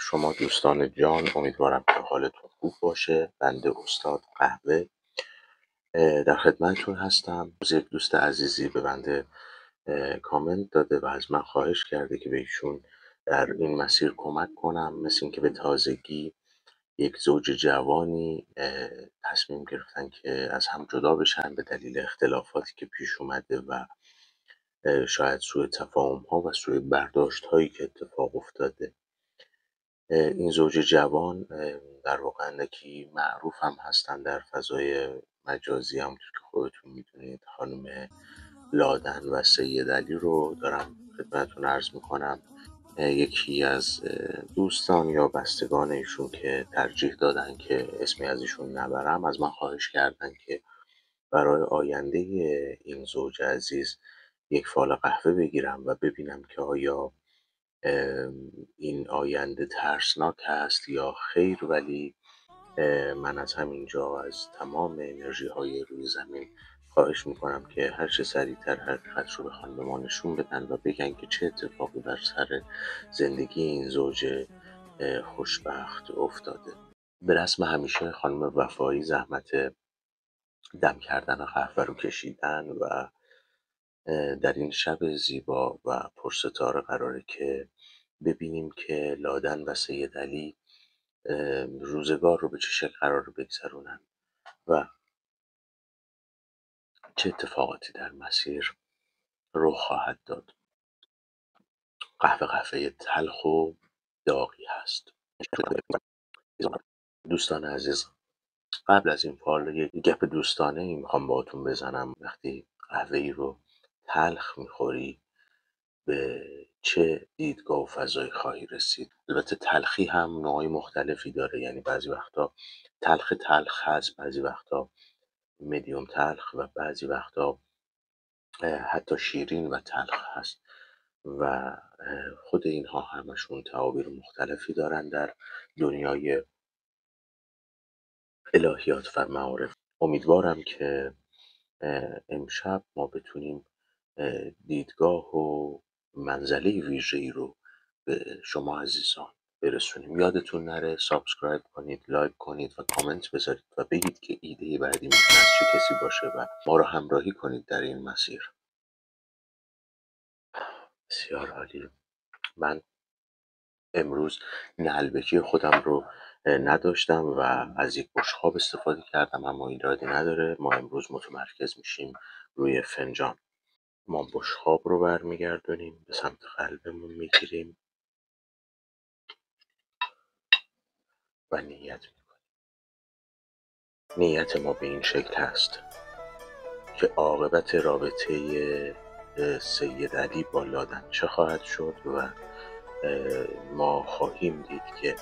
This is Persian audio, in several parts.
شما دوستان جان، امیدوارم که حالتون خوب باشه. بنده استاد قهوه در خدمتتون هستم. یک دوست عزیزی به بنده کامنت داده و از من خواهش کرده که به ایشون در این مسیر کمک کنم. مثل این که به تازگی یک زوج جوانی تصمیم گرفتن که از هم جدا بشن به دلیل اختلافاتی که پیش اومده و شاید سوء تفاهم ها و سوء برداشت هایی که اتفاق افتاده. این زوج جوان در واقع اندکی معروف هم هستن در فضای مجازی، همونطور که خودتون میدونید. خانم لادن و سید علی رو دارم خدمتتون عرض میکنم. یکی از دوستان یا بستگان ایشون که ترجیح دادن که اسمی از ایشون نبرم، از من خواهش کردن که برای آینده این زوج عزیز یک فال قهوه بگیرم و ببینم که آیا این آینده ترسناک هست یا خیر. ولی من از همینجا از تمام انرژی های روی زمین خواهش میکنم که هر چه سریعتر حقیقت رو به خانم ما نشون بدن و بگن که چه اتفاقی بر سر زندگی این زوج خوشبخت افتاده. به رسم همیشه خانم وفایی زحمت دم کردن قهوه رو کشیدن و در این شب زیبا و پرستاره قراره که ببینیم که لادن و سید علی روزگار رو به چه شکل قرار بگذرونن و چه اتفاقاتی در مسیر رخ خواهد داد. قهوه تلخ و داغی هست. دوستان عزیز، قبل از این فال یک گپ دوستانه ای میخوام باهاتون بزنم. وقتی قهوه ای رو تلخ میخوری به چه دیدگاه و فضایی خواهی رسید؟ البته تلخی هم نوعای مختلفی داره، یعنی بعضی وقتا تلخ هست، بعضی وقتا مدیوم تلخ و بعضی وقتا حتی شیرین و تلخ هست و خود اینها همشون تعابیر مختلفی دارن در دنیای الهیات و معارف. امیدوارم که امشب ما بتونیم دیدگاه و منزله ویژه‌ای رو به شما عزیزان برسونیم. یادتون نره سابسکرایب کنید، لایک کنید و کامنت بذارید و بگید که ایده بعدی میتونه از چه کسی باشه و ما رو همراهی کنید در این مسیر. بسیار عالی. من امروز نعلبکی خودم رو نداشتم و از یک بشقاب استفاده کردم، اما ایرادی نداره. ما امروز متمرکز میشیم روی فنجان. ما بشقاب رو برمیگردونیم به سمت قلبمون، میگیریم و نیت میکنیم. نیت ما به این شکل هست که عاقبت رابطه سید علی با لادن چه خواهد شد و ما خواهیم دید که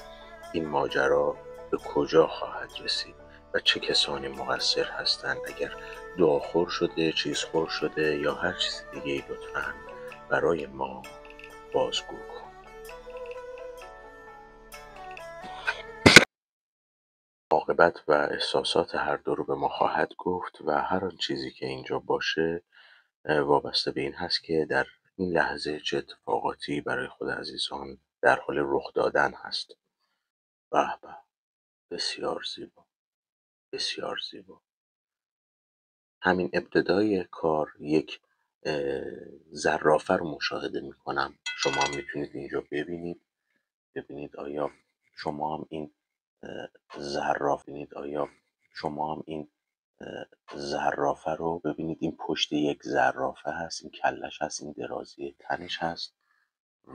این ماجرا به کجا خواهد رسید و چه کسانی مقصر هستند. اگر دعاخور شده، چیزخور شده یا هر چیز دیگه، لطفاً برای ما بازگو کن. عاقبت و احساسات هر دو رو به ما خواهد گفت و هر آن چیزی که اینجا باشه وابسته به این هست که در این لحظه چه اتفاقاتی برای خود عزیزان در حال رخ دادن هست. به به، بسیار زیبا، بسیار زیبا. همین ابتدای کار یک زرافه رو مشاهده میکنم. شما هم میتونید اینجا ببینید آیا شما هم این زرافه رو ببینید. این پشت یک زرافه هست، این کلش هست، این درازی تنش هست.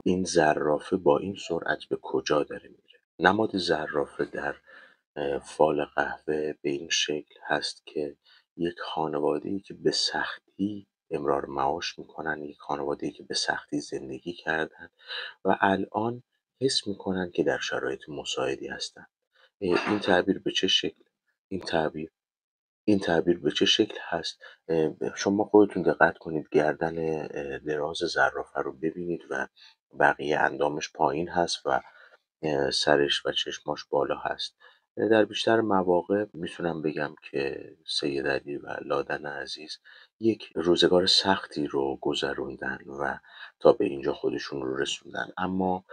این زرافه با این سرعت به کجا داره میره؟ نماد زرافه در فال قهوه به این شکل هست که یک خانواده‌ای که به سختی امرار معاش میکنن، یک خانواده‌ای که به سختی زندگی کردن و الان حس میکنن که در شرایط مساعدی هستن. این تعبیر به چه شکل این تعبیر به چه شکل هست؟ شما خودتون دقت کنید، گردن دراز زرافه رو ببینید و بقیه اندامش پایین هست و سرش و چشماش بالا هست. در بیشتر مواقع میتونم بگم که سید علی و لادن عزیز یک روزگار سختی رو گذروندن و تا به اینجا خودشون رو رسوندن، اما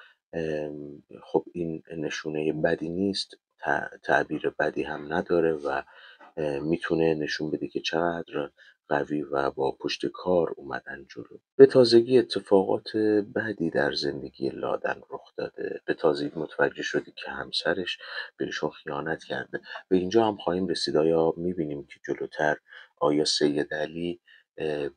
خب این نشونه بدی نیست، تعبیر بدی هم نداره و میتونه نشون بده که چقدر قوی و با پشت کار اومدن جلو. به تازگی اتفاقات بدی در زندگی لادن رخ داده. به تازگی متوجه شدی که همسرش بهشون خیانت کرده. به اینجا هم خواهیم رسید. آیا میبینیم که جلوتر آیا سید علی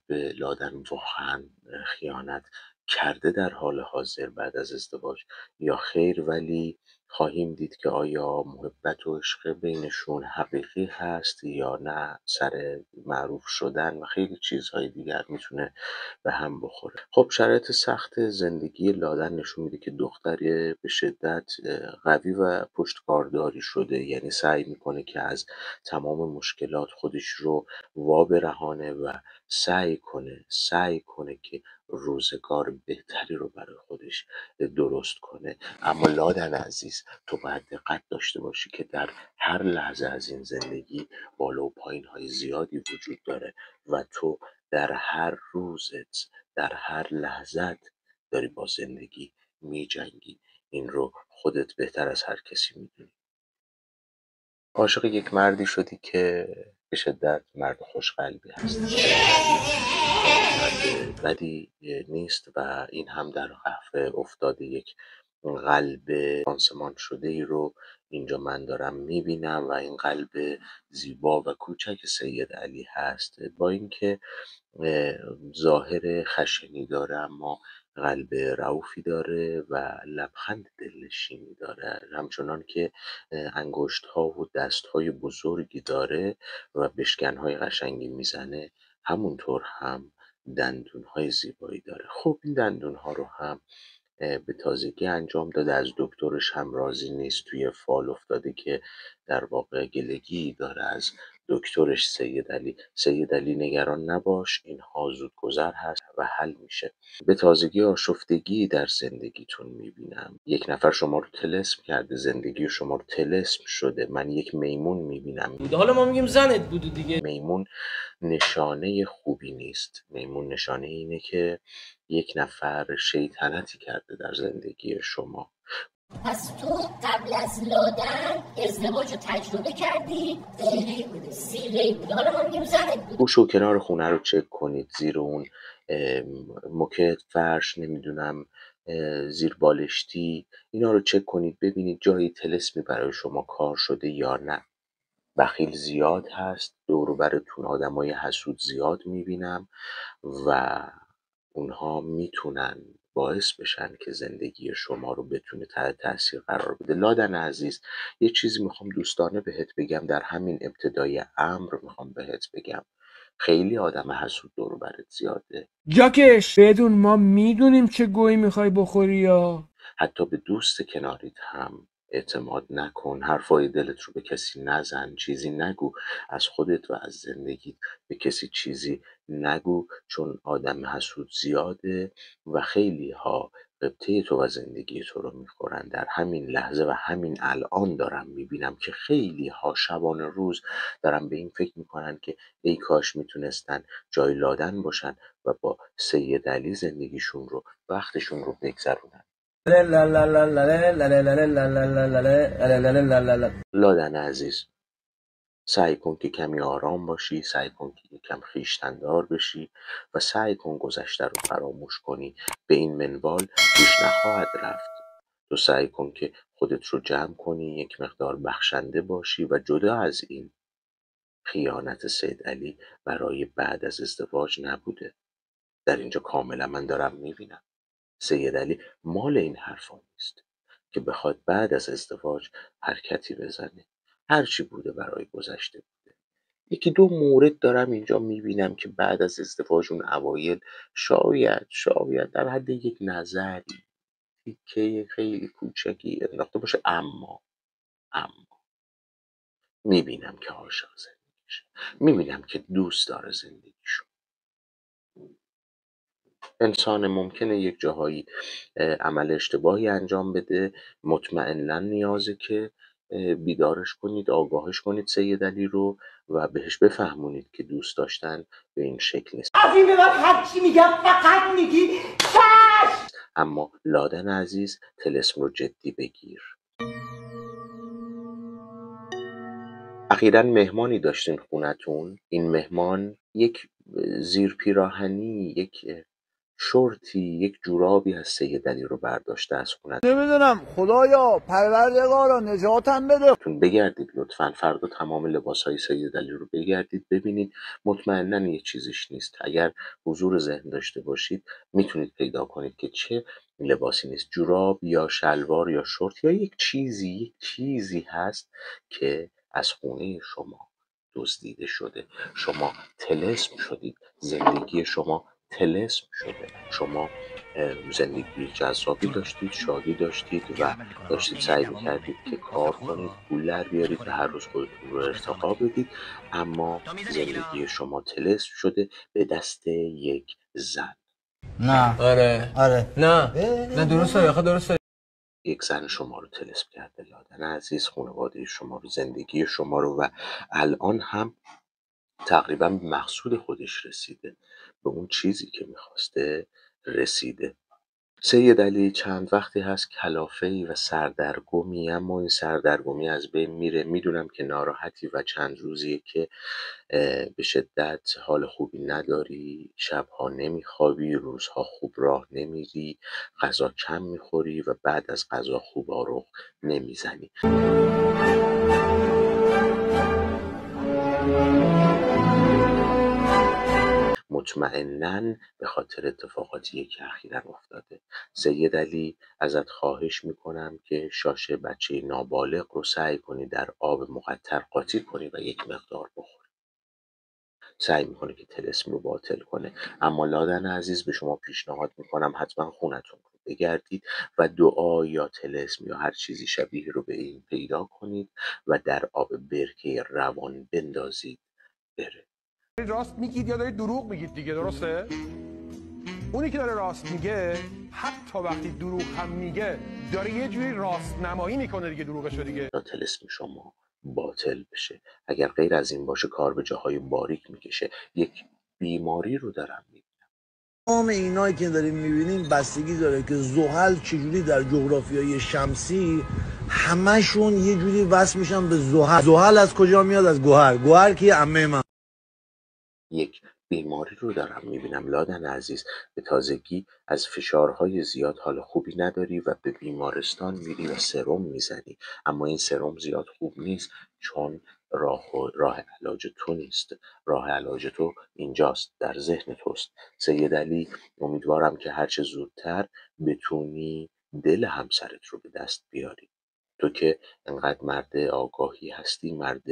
به لادن واقعا خیانت کرده در حال حاضر بعد از ازدواج یا خیر، ولی خواهیم دید که آیا محبت و عشق بینشون حقیقی هست یا نه سر معروف شدن و خیلی چیزهای دیگر میتونه به هم بخوره. خب شرایط سخت زندگی لادن نشون میده که دختری به شدت قوی و پشتکارداری شده، یعنی سعی میکنه که از تمام مشکلات خودش رو وابرهانه و سعی کنه که روزگار بهتری رو برای خودش درست کنه. اما لادن عزیز، تو باید دقت داشته باشی که در هر لحظه از این زندگی بالا و پایین های زیادی وجود داره و تو در هر روزت، در هر لحظت داری با زندگی می جنگی. این رو خودت بهتر از هر کسی میدونی. عاشق یک مردی شدی که به شدت مرد خوشقلبی هست. مرد بدی نیست و این هم در قهوه افتاده یک قلب پانسمان شده ای رو اینجا من دارم میبینم و این قلب زیبا و کوچک سید علی هست. با اینکه ظاهر خشنی داره اما قلب رئوفی داره و لبخند دلنشینی داره، همچنان که انگشت ها و دست های بزرگی داره و بشکن های قشنگی میزنه، همونطور هم دندون های زیبایی داره. خب این دندون ها رو هم به تازگی انجام داده. از دکترش هم راضی نیست، توی فال افتاده که در واقع گلگی داره از دکترش سید علی نگران نباش، اینها زود گذر هست و حل میشه. به تازگی آشفتگی در زندگیتون میبینم. یک نفر شما رو طلسم کرده، زندگی شما رو طلسم شده. من یک میمون میبینم. حالا ما میگیم زنت بوده دیگه. میمون نشانه خوبی نیست. میمون نشانه اینه که یک نفر شیطنتی کرده در زندگی شما. پس تو قبل از لادن ازدواج رو تجربه کردی؟ سیری بود. حالا ما میگیم زنت بود. گوش و کنار خونه رو چک کنید، زیر اون موکت، فرش، نمیدونم زیر بالشتی، اینا رو چک کنید ببینید جایی طلسمی برای شما کار شده یا نه. بخیل زیاد هست، دور و برتون آدمای حسود زیاد میبینم و اونها میتونن باعث بشن که زندگی شما رو بتونه تحت تاثیر قرار بده. لادن عزیز، یه چیزی میخوام دوستانه بهت بگم، در همین ابتدای امر میخوام بهت بگم، خیلی آدم حسود دور و برت زیاده. جاکش بدون ما میدونیم چه گویی میخوای بخوری یا حتی به دوست کناریت هم اعتماد نکن، حرفای دلت رو به کسی نزن، چیزی نگو از خودت و از زندگیت، به کسی چیزی نگو، چون آدم حسود زیاده و خیلی ها قبطه تو و زندگی تو رو میخورن. در همین لحظه و همین الان دارم میبینم که خیلی ها شبانه روز دارن به این فکر میکنن که ای کاش میتونستن جای لادن باشن و با سید علی زندگیشون رو، وقتشون رو بگذرونن. لادن عزیز، سعی کن که کمی آرام باشی، سعی کن که یکم خویشتن‌دار بشی و سعی کن گذشته رو فراموش کنی. به این منوال پیش نخواهد رفت. تو سعی کن که خودت رو جمع کنی، یک مقدار بخشنده باشی و جدا از این، خیانت سید علی برای بعد از ازدواج نبوده. در اینجا کاملا من دارم میبینم سید علی مال این حرفا نیست که بخواد بعد از ازدواج حرکتی بزنه. هرچی بوده برای گذشته بوده. یکی دو مورد دارم اینجا میبینم که بعد از ازدواج اون اوایل شاید در حد یک نظری، تیکه خیلی کوچکی انداخته باشه، اما میبینم که عاشق زندگیشه، میبینم که دوست داره زندگیشو. انسان ممکنه یک جاهایی عمل اشتباهی انجام بده، مطمئنا نیازه که بیدارش کنید، آگاهش کنید سید علی رو و بهش بفهمونید که دوست داشتن به این شکل نیست. از این به بعد هر چی میگم فقط میگی چشم. اما لادن عزیز طلسم رو جدی بگیر. اخیراً مهمانی داشتین خونتون. این مهمان یک زیر پیراهنی، یک شورتی، یک جورابی از سید علی رو برداشته از خونتون. نمیدونم، خدایا پروردگارا نجاتم بده. بگردید لطفاً فردا تمام لباسهای سید علی رو بگردید ببینید، مطمئناً یه چیزیش نیست. اگر حضور ذهن داشته باشید میتونید پیدا کنید که چه لباسی نیست، جوراب یا شلوار یا شورت یا یک چیزی هست که از خونه شما دزدیده شده. شما طلسم شدید، زندگی شما طلسم شده. شما زندگی جذابی داشتید، شادی داشتید و داشتید سعی میکردید که کار کنید، پول در بیارید و هر روز خودتون رو ارتقا بدید، اما زندگی شما طلسم شده به دست یک زن. نه آره نه درسته آخه درسته. یک زن شما رو طلسم کرده لادن عزیز، خانواده شما رو، زندگی شما رو، و الان هم تقریبا به مقصود خودش رسیده، به اون چیزی که میخواسته رسیده. سید علی چند وقتی هست کلافه‌ای و سردرگمی، اما این سردرگمی از بین میره. میدونم که ناراحتی و چند روزیه که به شدت حال خوبی نداری، شبها نمیخوابی، روزها خوب راه نمیری، غذا کم میخوری و بعد از غذا خوب آروغ نمیزنی. مطمئناً به خاطر اتفاقاتی که اخیراً افتاده. سید علی ازت خواهش میکنم که شاشه بچه نابالغ رو سعی کنی در آب مقطر قاطی کنی و یک مقدار بخوری. سعی میکنه که طلسم رو باطل کنه. اما لادن عزیز به شما پیشنهاد میکنم حتما خونتون رو بگردید و دعا یا طلسم یا هر چیزی شبیه رو به این پیدا کنید و در آب برکه روان بندازید بره. راست میگید یا دارید دروغ میگید دیگه، درسته؟ اونی که داره راست میگه حتی وقتی دروغ هم میگه داره یه جوری راست نمایی میکنه دیگه، دروغشو دیگه. تا طلسم شما باطل بشه. اگر غیر از این باشه کار به جاهای باریک میکشه. یک بیماری رو دارم میگم. تمام اینایی که داریم میبینیم بستگی داره که زحل چجوری در جغرافیای شمسی همشون یه جوری وصل میشن به زحل. زحل از کجا میاد؟ از گوهر. گوهر که عمه من. یک بیماری رو دارم میبینم لادن عزیز. به تازگی از فشارهای زیاد حال خوبی نداری و به بیمارستان میری و سرم میزنی، اما این سرم زیاد خوب نیست چون راه علاج تو نیست. راه علاج تو اینجاست، در ذهن توست. سید علی امیدوارم که هرچه زودتر بتونی دل همسرت رو به دست بیاری. تو که انقدر مرد آگاهی هستی، مرد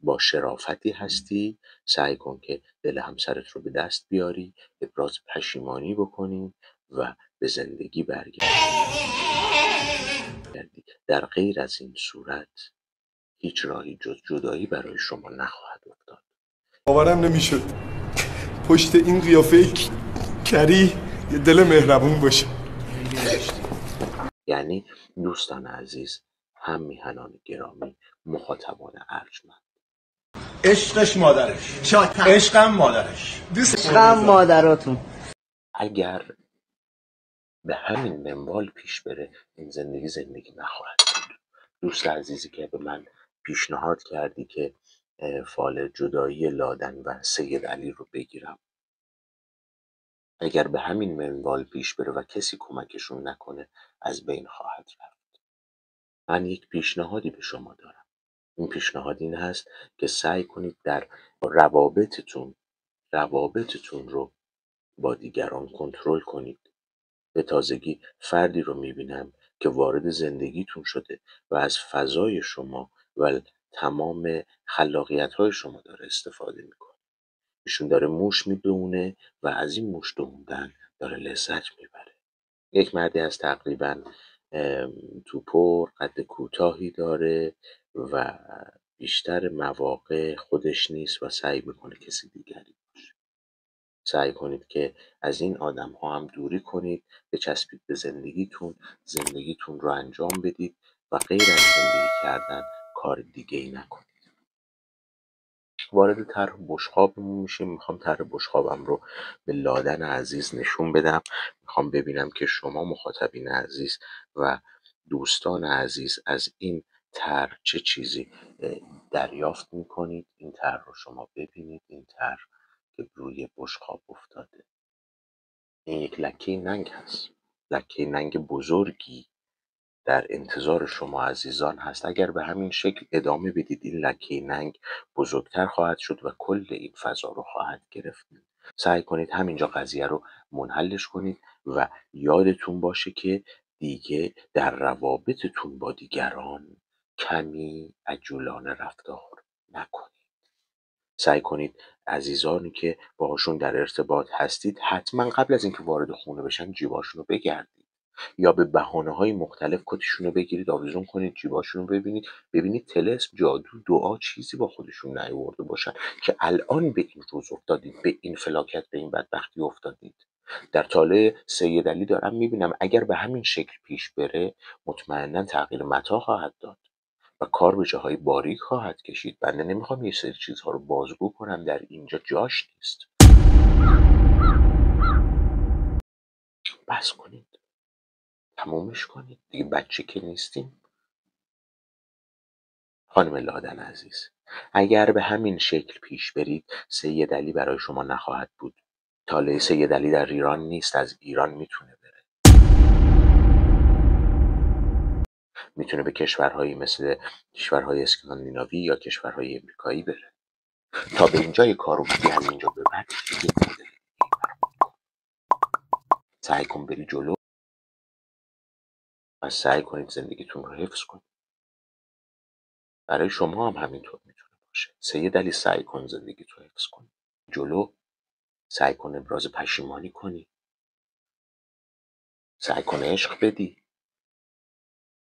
با شرافتی هستی، سعی کن که دل همسرت رو به دست بیاری، ابراز پشیمانی بکنی و به زندگی برگردی. در غیر از این صورت هیچ راهی جز جدایی برای شما نخواهد افتاد. باورم نمیشد پشت این قیافه کری یه دل مهربون باشه. یعنی دوستان عزیز، هم میهنان گرامی، مخاطبان ارجمند، عشقش مادرش، عشقم مادرش، عشقم مادراتون. اگر به همین منوال پیش بره این زندگی نخواهد بود. دوست عزیزی که به من پیشنهاد کردی که فال جدایی لادن و سید علی رو بگیرم، اگر به همین منوال پیش بره و کسی کمکشون نکنه از بین خواهد رفت. من یک پیشنهادی به شما دارم. این پیشنهاد این هست که سعی کنید در روابطتون رو با دیگران کنترل کنید. به تازگی فردی رو میبینم که وارد زندگیتون شده و از فضای شما و تمام خلاقیت‌های شما داره استفاده میکنه. ایشون داره موش میدونه و از این موش دووندن داره لذت میبره. یک مردی از تقریبا توپر، قد کوتاهی داره و بیشتر مواقع خودش نیست و سعی میکنه کسی دیگری باشه. سعی کنید که از این آدم ها هم دوری کنید، بچسبید به زندگیتون رو انجام بدید و غیر از زندگی کردن کار دیگه ای نکنید. وارد طرح بشقابمون میشیم. میخوام طرح بشقابم رو به لادن عزیز نشون بدم. میخوام ببینم که شما مخاطبین عزیز و دوستان عزیز از این طرح چه چیزی دریافت میکنید. این طرح رو شما ببینید. این طرح که روی بشقاب افتاده، این یک لکه ننگ هست، لکه ننگ بزرگی در انتظار شما عزیزان هست. اگر به همین شکل ادامه بدید این لکه ننگ بزرگتر خواهد شد و کل این فضا رو خواهد گرفت. سعی کنید همینجا قضیه رو منحلش کنید و یادتون باشه که دیگه در روابطتون با دیگران کمی عجولانه رفتار نکنید. سعی کنید عزیزانی که باهاشون در ارتباط هستید حتما قبل از اینکه وارد خونه بشن جیباشون رو بگردید یا به بهانه‌های مختلف کتشون رو بگیرید، آویزون کنید جیباشون رو ببینید طلسم، جادو، دعا چیزی با خودشون نیاورده باشن که الان به این روز افتادید، به این فلاکت، به این بدبختی افتادید. در طالع سید علی دارم میبینم اگر به همین شکل پیش بره مطمئنا تغییر متاع خواهد داد و کار به جاهای باریک خواهد کشید. بنده نمیخوام یه سری چیزها رو بازگو کنم، در اینجا جاش نیست. بس کنید، تمومش کنید دیگه، بچه که نیستیم. خانم لادن عزیز، اگر به همین شکل پیش برید سید علی برای شما نخواهد بود. طالع سید علی در ایران نیست، از ایران میتونه بره، میتونه به کشورهایی مثل کشورهای اسکاندیناوی یا کشورهای امریکایی بره. تا به اینجای کارو بودی، از اینجا به بعد دیگه نداره. سعی کن بری جلو و سعی کنید زندگیتون رو حفظ کنید. برای شما هم همینطور میتونه باشه. سید علی سعی کن زندگیت رو حفظ کنی. جلو سعی کن ابراز پشیمانی کنی. سعی کن عشق بدی.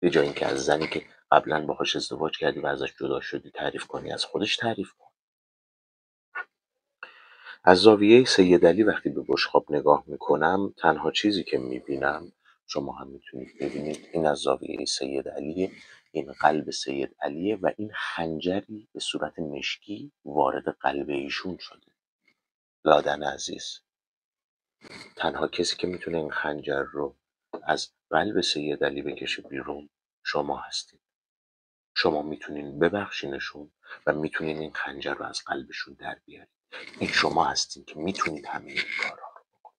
به جای اینکه از زنی که قبلا باهاش ازدواج کردی و ازش جدا شدی تعریف کنی، از خودش تعریف کن. از زاویه سید علی وقتی به بشقاب نگاه میکنم تنها چیزی که میبینم، شما هم میتونید ببینید، این از زاویه سید علیه، این قلب سید علیه و این خنجری به صورت مشکی وارد قلب ایشون شده. لادن عزیز، تنها کسی که میتونه این خنجر رو از قلب سید علی بکشه بیرون شما هستید. شما میتونین ببخشینشون و میتونین این خنجر رو از قلبشون در بیارید. این شما هستین که میتونید همین کارها رو بکنید.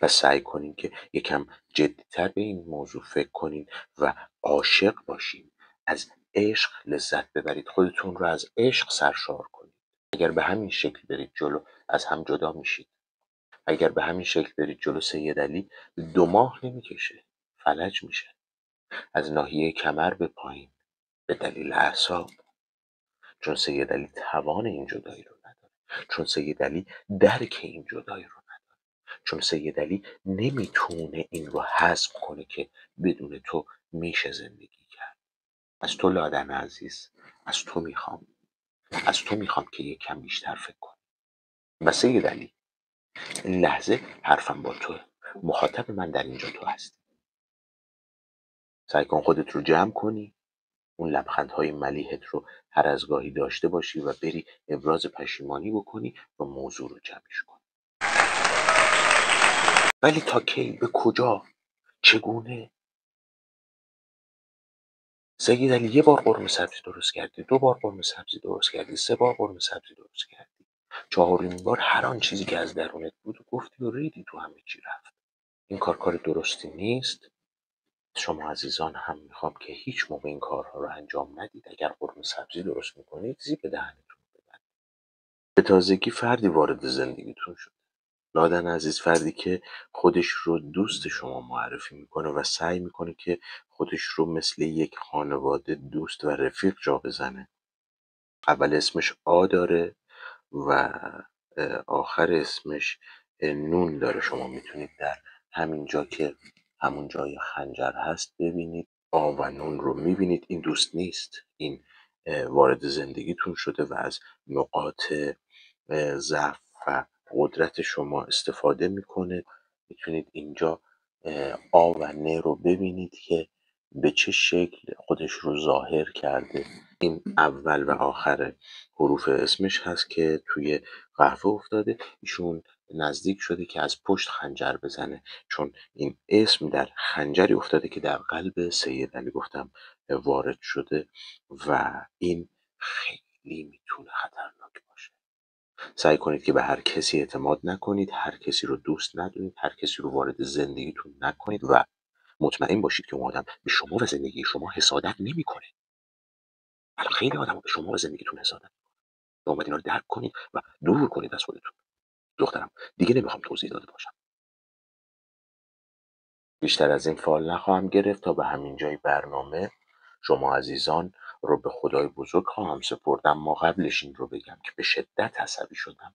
و سعی کنین که یکم جدیتر به این موضوع فکر کنین و عاشق باشین. از عشق لذت ببرید. خودتون رو از عشق سرشار کنید. اگر به همین شکل برید جلو از هم جدا میشید. اگر به همین شکل برید جلو سید علی 2 ماه نمیکشه، فلج میشه. از ناحیه کمر به پایین به دلیل اعصاب. چون سید علی توان این جدایی رو نداره. چون سید علی درک این جدایی رو نداره. چون سید علی نمیتونه این رو هضم کنه که بدون تو میشه زندگی کرد. از تو لادن عزیز، از تو میخوام که یک کم بیشتر فکر کنی. و سید علی، این لحظه حرفم با توه. مخاطب من در اینجا تو هستی. سعی کن خودت رو جمع کنی، اون لبخندهای ملیحت رو هر از گاهی داشته باشی و بری ابراز پشیمانی بکنی و موضوع رو جمعش کنی. ولی تا کی؟ به کجا؟ چگونه؟ سید علی 1 بار قرمه سبزی درست کردی، 2 بار قرمه سبزی درست کردی، 3 بار قرمه سبزی درست کردی، 4مین بار هر آن چیزی که از درونت بود گفتی و ریدی تو همه چی رفت. این کار درستی نیست. شما عزیزان هم میخوام که هیچ موقع این کارها رو انجام ندید. اگر قرمه سبزی درست میکنید زیب دهنتون ببندید. به تازگی فردی وارد زندگیتون شد. لادن عزیز، فردی که خودش رو دوست شما معرفی میکنه و سعی میکنه که خودش رو مثل یک خانواده دوست و رفیق جا بزنه. اول اسمش آ داره و آخر اسمش نون داره. شما میتونید در همین جا که همون جای خنجر هست ببینید آ و نون رو میبینید. این دوست نیست، این وارد زندگیتون شده و از نقاط ضعف و قدرت شما استفاده میکنه. میتونید اینجا آ و ن رو ببینید که به چه شکل خودش رو ظاهر کرده. این اول و آخر حروف اسمش هست که توی قهوه افتاده. ایشون نزدیک شده که از پشت خنجر بزنه، چون این اسم در خنجری افتاده که در قلب سید علی گفتم وارد شده و این خیلی میتونه خطرناک باشه. سعی کنید که به هر کسی اعتماد نکنید، هر کسی رو دوست ندارید، هر کسی رو وارد زندگیتون نکنید و مطمئن باشید که اون آدم به شما و زندگی شما حسادت نمیکنه. الان خیلی آدم‌ها به شما و زندگیتون حسادت میکنن. باید اینا رو درک کنید و دور کنید از خودتون. دخترم دیگه نمیخوام توضیح داده باشم. بیشتر از این فال نخواهم گرفت تا به همین جای برنامه شما عزیزان رو به خدای بزرگ خواهم سپرد. اما قبلش این رو بگم که به شدت عصبی شدم،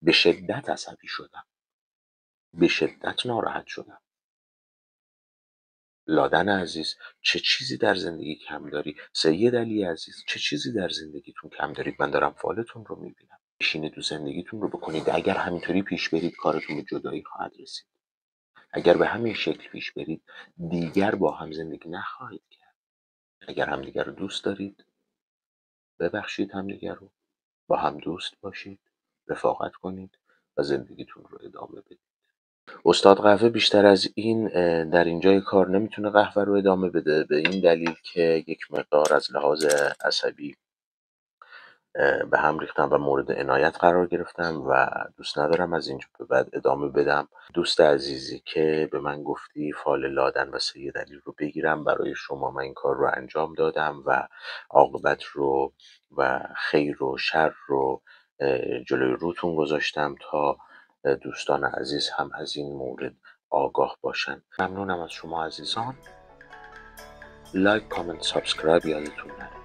به شدت عصبی شدم، به شدت ناراحت شدم. لادن عزیز، چه چیزی در زندگی کم داری؟ سید علی عزیز، چه چیزی در زندگیتون کم دارید؟ من دارم فالتون رو میبینم. بشینید تو زندگیتون رو بکنید. اگر همینطوری پیش برید کارتون به جدایی خواهد رسید. اگر به همین شکل پیش برید دیگر با هم زندگی نخواهید کرد. اگر همدیگر رو دوست دارید ببخشید همدیگر رو، با هم دوست باشید، رفاقت کنید و زندگیتون رو ادامه بدید. استاد قهوه بیشتر از این در اینجای کار نمیتونه قهوه رو ادامه بده، به این دلیل که یک مقدار از لحاظ عصبی به هم ریختم و مورد عنایت قرار گرفتم و دوست ندارم از اینجا به بعد ادامه بدم. دوست عزیزی که به من گفتی فال لادن و سید علی رو بگیرم برای شما، من این کار رو انجام دادم و عاقبت رو و خیر و شر رو جلوی روتون گذاشتم تا دوستان عزیز هم از این مورد آگاه باشن. ممنونم از شما عزیزان. لایک، کامنت، سابسکرایب یادتون نره.